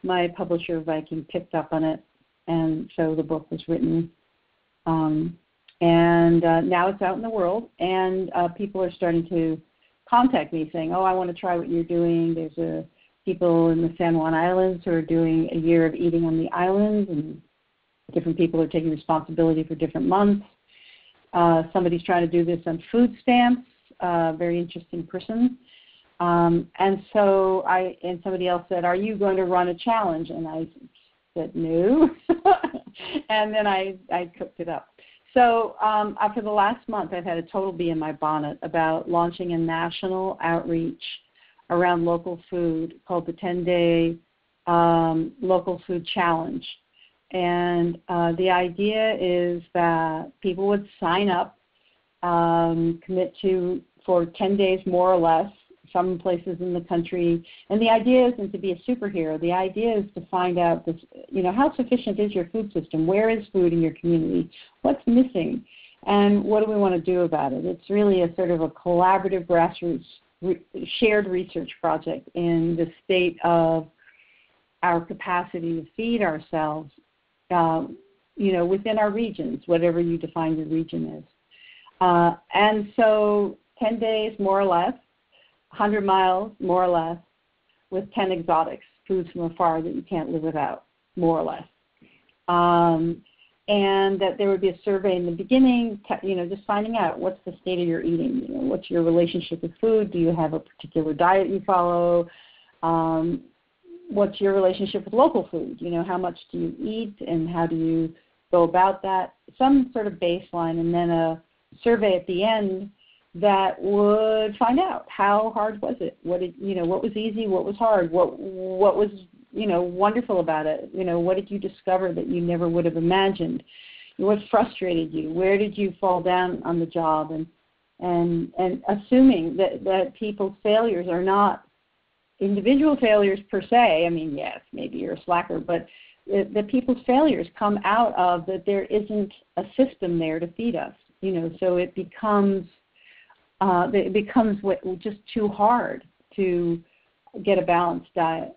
my publisher, Viking, picked up on it, and so the book was written And now it's out in the world, and people are starting to contact me saying, oh, I want to try what you're doing. There's people in the San Juan Islands who are doing a year of eating on the islands, and different people are taking responsibility for different months. Somebody's trying to do this on food stamps, very interesting person. And somebody else said, are you going to run a challenge? And I said, no. And then I cooked it up. So for the last month, I've had a total bee in my bonnet about launching a national outreach around local food called the 10-Day Local Food Challenge. And the idea is that people would sign up, commit to for 10 days more or less, some places in the country. And the idea isn't to be a superhero. The idea is to find out this, how sufficient is your food system? Where is food in your community? What's missing? And what do we want to do about it? It's really a sort of a collaborative grassroots shared research project in the state of our capacity to feed ourselves, within our regions, whatever you define your region is. And so 10 days, more or less, 100 miles, more or less, with 10 exotics, foods from afar that you can't live without, more or less. And that there would be a survey in the beginning, just finding out what's the state of your eating, what's your relationship with food, do you have a particular diet you follow, what's your relationship with local food, how much do you eat and how do you go about that, some sort of baseline, and then a survey at the end that would find out how hard was it, what was easy, what was hard, what was wonderful about it, what did you discover that you never would have imagined, what frustrated you, where did you fall down on the job, and assuming that people's failures are not individual failures per se. I mean, yes, maybe you're a slacker, but the people's failures come out of that there isn't a system there to feed us, so it becomes just too hard to get a balanced diet.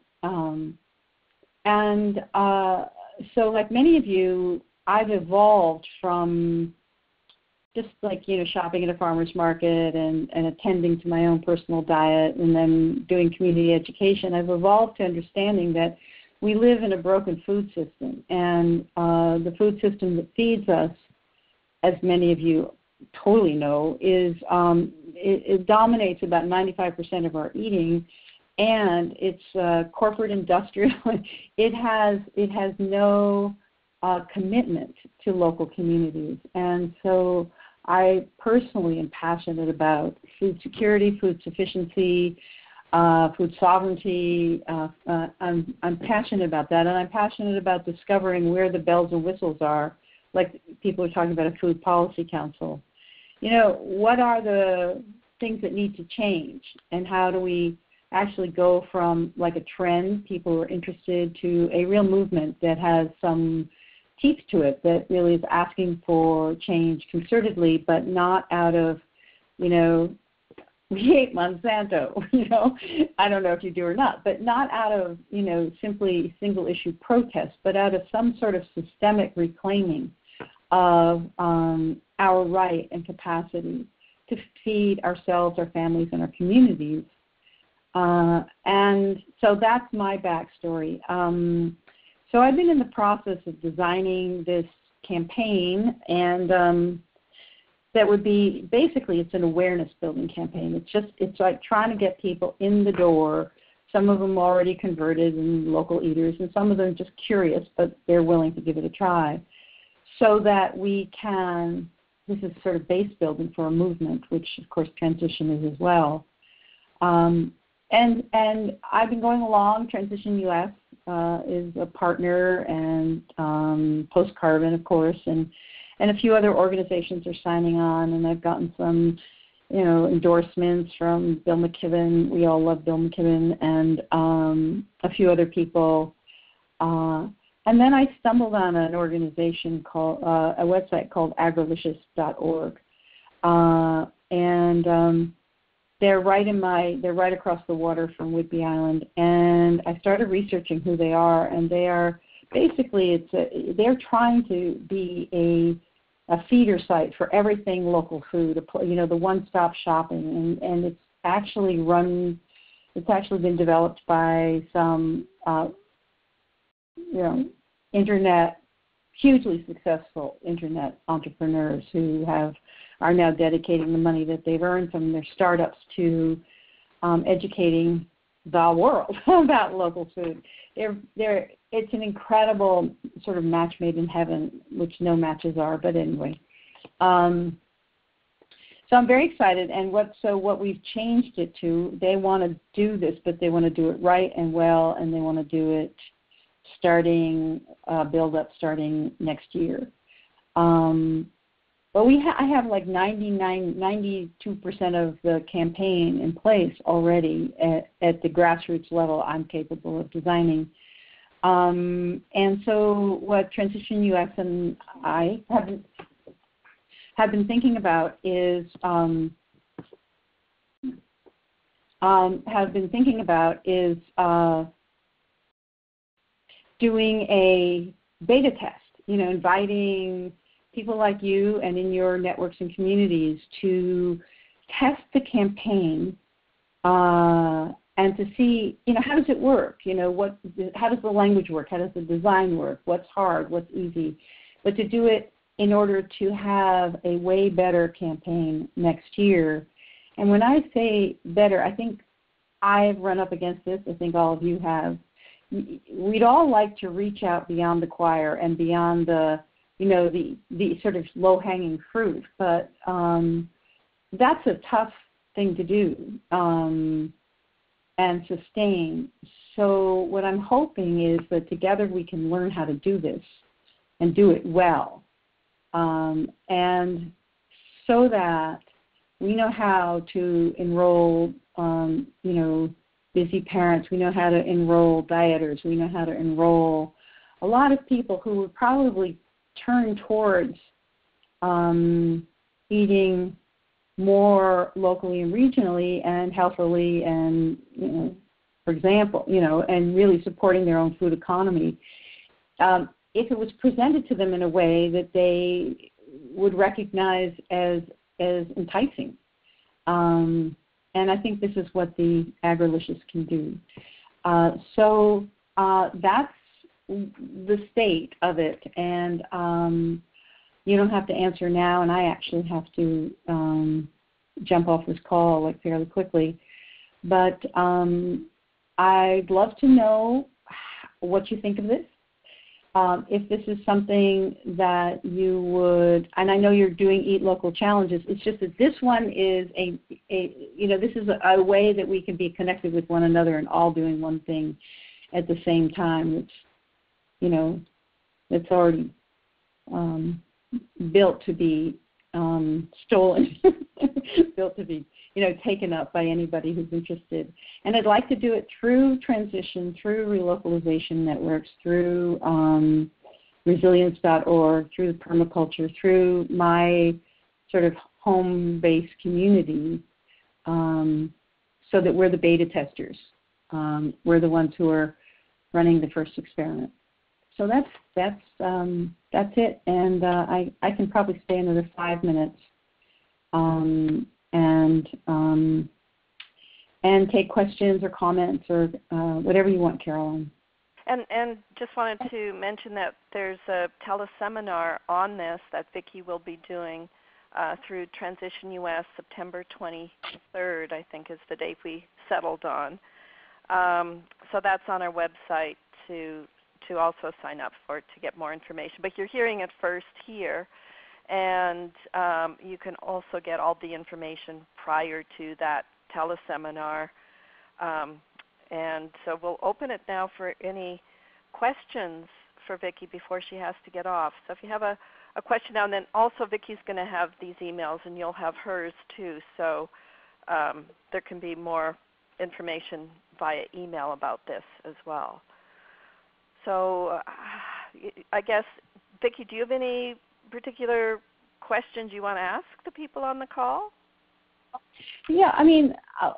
So like many of you, I've evolved from just like, shopping at a farmer's market and attending to my own personal diet and then doing community education. I've evolved to understanding that we live in a broken food system, and the food system that feeds us, as many of you totally know, is it dominates about 95% of our eating, and it's corporate industrial. It has no commitment to local communities, and so I personally am passionate about food security, food sufficiency, food sovereignty. I'm passionate about that, and I'm passionate about discovering where the bells and whistles are, like people are talking about a food policy council. What are the things that need to change, and how do we actually go from like a trend, people who are interested, to a real movement that has some teeth to it, that really is asking for change concertedly, but not out of, we hate Monsanto, I don't know if you do or not, but not out of, simply single issue protest, but out of some sort of systemic reclaiming of our right and capacity to feed ourselves, our families, and our communities. And so that's my backstory. So I've been in the process of designing this campaign, and that would be, basically it's an awareness building campaign. It's like trying to get people in the door, some of them already converted and local eaters, and some of them just curious, but they're willing to give it a try, so that we can, this is sort of base building for a movement, which of course Transition is as well. And I've been going along. Transition US is a partner, and Post Carbon, of course, and a few other organizations are signing on, and I've gotten some, endorsements from Bill McKibben. We all love Bill McKibben, and a few other people. And then I stumbled on an organization called, a website called agrolicious.org, and they're right across the water from Whidbey Island, and I started researching who they are, and they are basically they're trying to be feeder site for everything local food, the one-stop shopping, and it's actually been developed by some hugely successful internet entrepreneurs who are now dedicating the money that they've earned from their startups to educating the world about local food. It's an incredible sort of match made in heaven, which no matches are, but anyway. So I'm very excited, and what we've changed it to, they want to do this, but they want to do it right and well, and they want to do it starting next year. But I have like 92% of the campaign in place already at the grassroots level I'm capable of designing. And so what Transition US and I have been thinking about is doing a beta test, inviting people like you and in your networks and communities to test the campaign and to see, how does it work? How does the language work? How does the design work? What's hard? What's easy? But to do it in order to have a way better campaign next year. And when I say better, I think I've run up against this. I think all of you have. We'd all like to reach out beyond the choir and beyond the sort of low-hanging fruit, but that's a tough thing to do and sustain. So what I'm hoping is that together we can learn how to do this and do it well, and so that we know how to enroll, busy parents. We know how to enroll dieters. We know how to enroll a lot of people who would probably turn towards eating more locally and regionally and healthily and, for example, and really supporting their own food economy. If it was presented to them in a way that they would recognize as enticing. And I think this is what the Agrilicious can do. So that's the state of it, and you don't have to answer now, and I actually have to jump off this call fairly quickly. But I'd love to know what you think of this. If this is something that you would, and I know you're doing Eat Local challenges, it's just that this one is this is a way that we can be connected with one another and all doing one thing at the same time. It's already built to be stolen, built to be, taken up by anybody who's interested. And I'd like to do it through Transition, through relocalization networks, through resilience.org, through the permaculture, through my sort of home-based community, so that we're the beta testers. We're the ones who are running the first experiment. So that's it, and I can probably stay another 5 minutes, and take questions or comments or whatever you want, Caroline. And just wanted to mention that there's a teleseminar on this that Vicki will be doing through Transition US September 23rd, I think is the date we settled on. So that's on our website to also sign up for it to get more information. But you're hearing it first here, and you can also get all the information prior to that teleseminar. And so we'll open it now for any questions for Vicki before she has to get off. So if you have a question now, and then also Vicki's going to have these emails, and you'll have hers too. So there can be more information via email about this as well. So I guess, Vicki, do you have any particular questions you want to ask the people on the call? Yeah, I mean,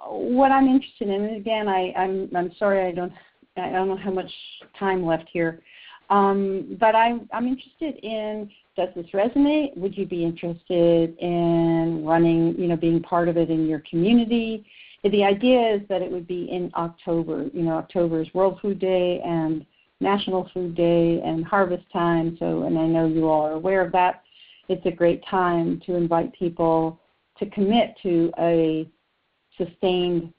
what I'm interested in, and again, I'm sorry I don't know how much time left here. But I'm interested in, does this resonate? Would you be interested in running, being part of it in your community? The idea is that it would be in October. October is World Food Day and National Food Day and harvest time. So, and I know you all are aware of that. It's a great time to invite people to commit to a sustained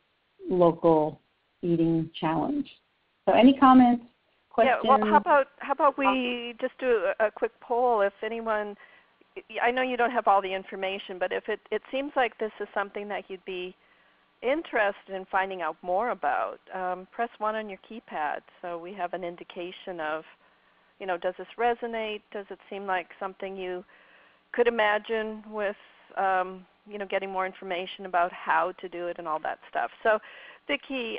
local eating challenge. So, any comments, questions? Yeah. Well, how about we just do a quick poll? If anyone, I know you don't have all the information, but if it seems like this is something that you'd be interested in finding out more about, press 1 on your keypad so we have an indication of, does this resonate? Does it seem like something you could imagine with, getting more information about how to do it and all that stuff? So, Vicki,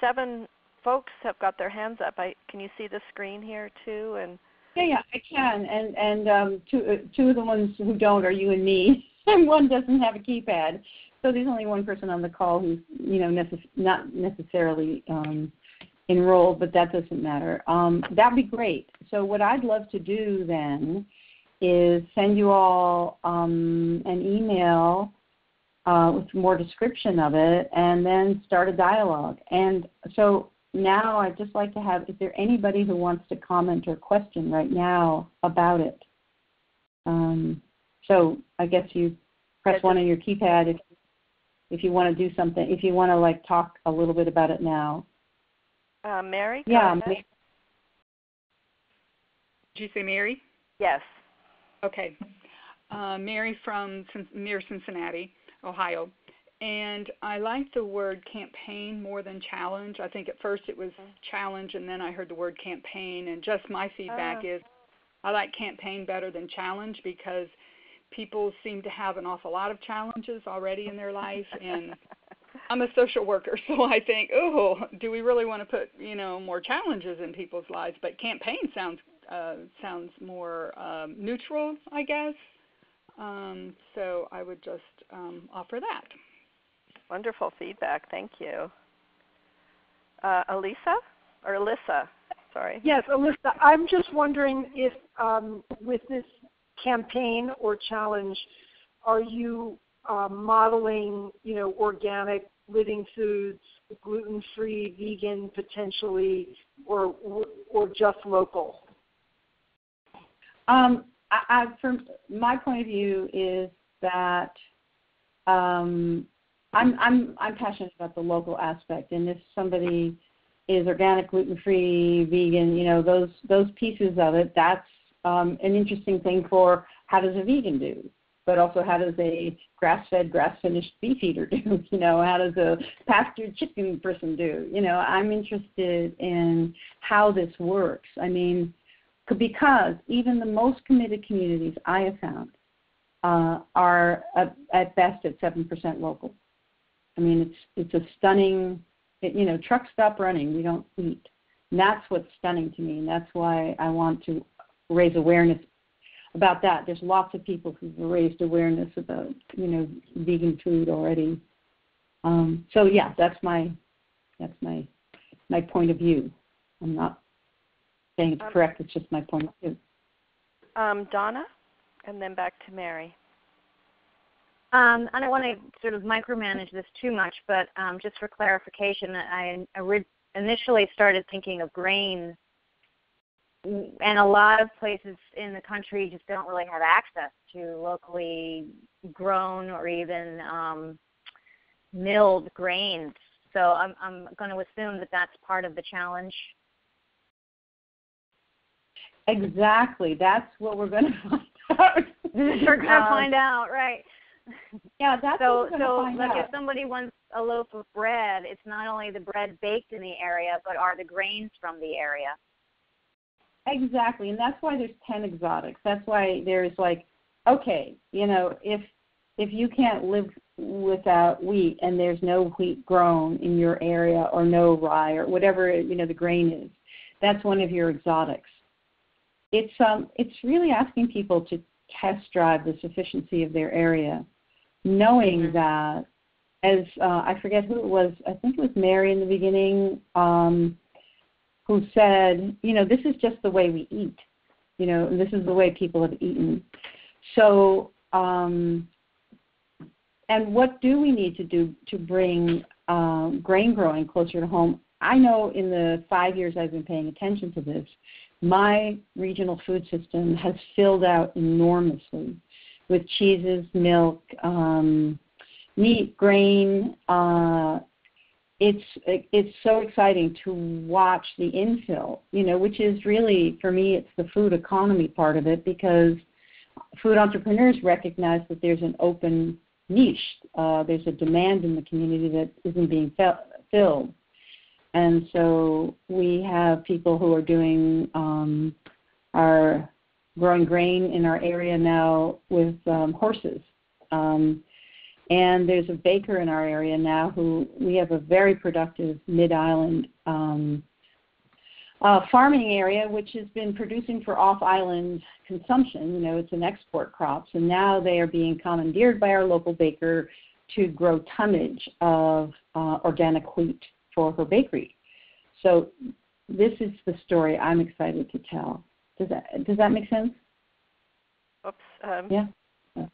7 folks have got their hands up. Can you see the screen here too? And yeah, I can. And two of the ones who don't are you and me, and one doesn't have a keypad. So there's only one person on the call who's, not necessarily enrolled, but that doesn't matter. That'd be great. So what I'd love to do then is send you all an email with more description of it, and then start a dialogue. And so now I'd just like to have, is there anybody who wants to comment or question right now about it? So I guess you press 1 on your keypad if you want to do something, if you want to talk a little bit about it now. Mary? Yeah. Did you say Mary? Yes. Okay. Mary from near Cincinnati, Ohio. And I like the word campaign more than challenge. I think at first it was challenge, and then I heard the word campaign. And just my feedback is I like campaign better than challenge, because people seem to have an awful lot of challenges already in their life. And I'm a social worker, so I think, do we really want to put, more challenges in people's lives? But campaign sounds more neutral, I guess. So I would just offer that. Wonderful feedback. Thank you. Alyssa? Sorry. Yes, Alyssa. I'm just wondering if with this campaign or challenge, are you modeling, organic living foods, gluten-free, vegan potentially, or just local? From my point of view is that I'm passionate about the local aspect, and if somebody is organic, gluten-free, vegan, those pieces of it, that's an interesting thing for how does a vegan do, but also how does a grass-fed, grass-finished beef eater do, how does a pastured chicken person do, I'm interested in how this works. I mean, because even the most committed communities I have found are at best at 7% local. I mean, it's a stunning, trucks stop running, we don't eat. And that's what's stunning to me, and that's why I want to raise awareness about that. There's lots of people who've raised awareness about, vegan food already. So yeah, that's my point of view. I'm not saying it's correct, it's just my point of view. Donna, and then back to Mary. I don't want to sort of micromanage this too much, but just for clarification, I initially started thinking of grains, and a lot of places in the country just don't really have access to locally grown or even milled grains. So I'm going to assume that that's part of the challenge. Exactly. That's what we're going to find out. We're going to find out, right. Yeah, that's what we're going to find out. If somebody wants a loaf of bread, it's not only the bread baked in the area, but are the grains from the area. Exactly, and that's why there's 10 exotics. That's why there's okay, if you can't live without wheat and there's no wheat grown in your area or no rye or whatever, the grain is, that's one of your exotics. It's really asking people to test drive the sufficiency of their area, knowing that, as I forget who it was, I think it was Mary in the beginning, who said, this is just the way we eat. This is the way people have eaten. So, and what do we need to do to bring grain growing closer to home? I know in the 5 years I've been paying attention to this, my regional food system has filled out enormously with cheeses, milk, meat, grain. It's so exciting to watch the infill, which is really, for me, it's the food economy part of it, because food entrepreneurs recognize that there's an open niche. There's a demand in the community that isn't being filled. And so we have people who are doing, are growing grain in our area now with horses. And there's a baker in our area now who we have a very productive mid-island farming area, which has been producing for off-island consumption. It's an export crop. So now they are being commandeered by our local baker to grow tonnage of organic wheat for her bakery. So this is the story I'm excited to tell. Does that make sense? Oops. Yeah.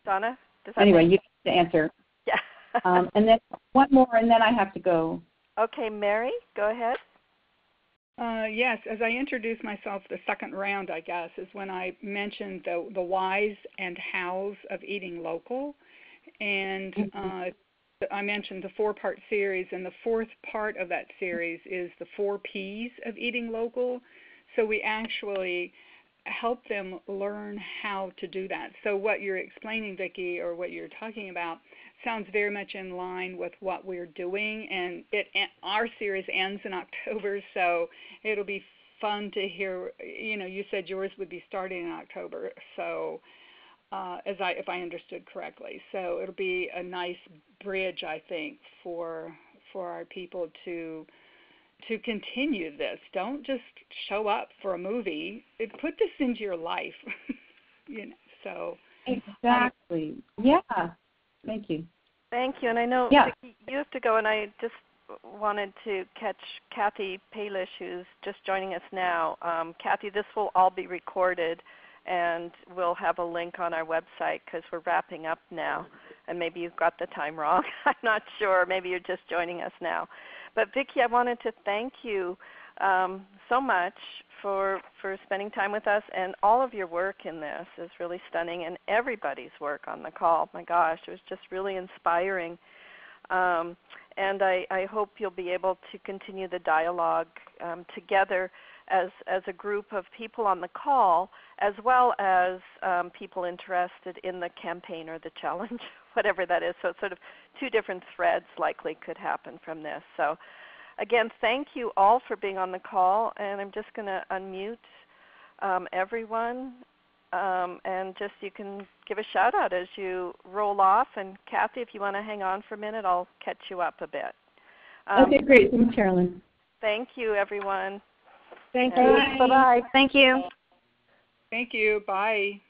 Donna, does that anyway, you have to answer. Yeah. And then one more, and then I have to go. Okay, Mary, go ahead. Yes, as I introduced myself, the second round, I guess, is when I mentioned the whys and hows of eating local. And I mentioned the 4-part series, and the 4th part of that series is the 4 Ps of eating local. So we actually help them learn how to do that. So what you're explaining, Vicki, or what you're talking about, sounds very much in line with what we're doing, and our series ends in October, so it'll be fun to hear. You said yours would be starting in October, so if I understood correctly, so it'll be a nice bridge, I think, for our people to continue this. Don't just show up for a movie. Put this into your life. So exactly. Yeah. Thank you. Thank you. And I know, Vicki, you have to go, and I just wanted to catch Kathy Palish, who's just joining us now. Kathy, this will all be recorded, and we'll have a link on our website because we're wrapping up now. And maybe you've got the time wrong. I'm not sure. Maybe you're just joining us now. But Vicki, I wanted to thank you so much for spending time with us, and all of your work in this is really stunning, and everybody's work on the call. My gosh, it was just really inspiring. And I hope you'll be able to continue the dialogue together as a group of people on the call, as well as people interested in the campaign or the challenge, whatever that is. So it's sort of 2 different threads likely could happen from this. So again, thank you all for being on the call, and I'm just going to unmute everyone, and just you can give a shout out as you roll off. And Kathy, if you want to hang on for a minute, I'll catch you up a bit. Okay, great. Thanks, Carolyn. Thank you, everyone. Thank you. Bye-bye. Thank you. Thank you. Bye.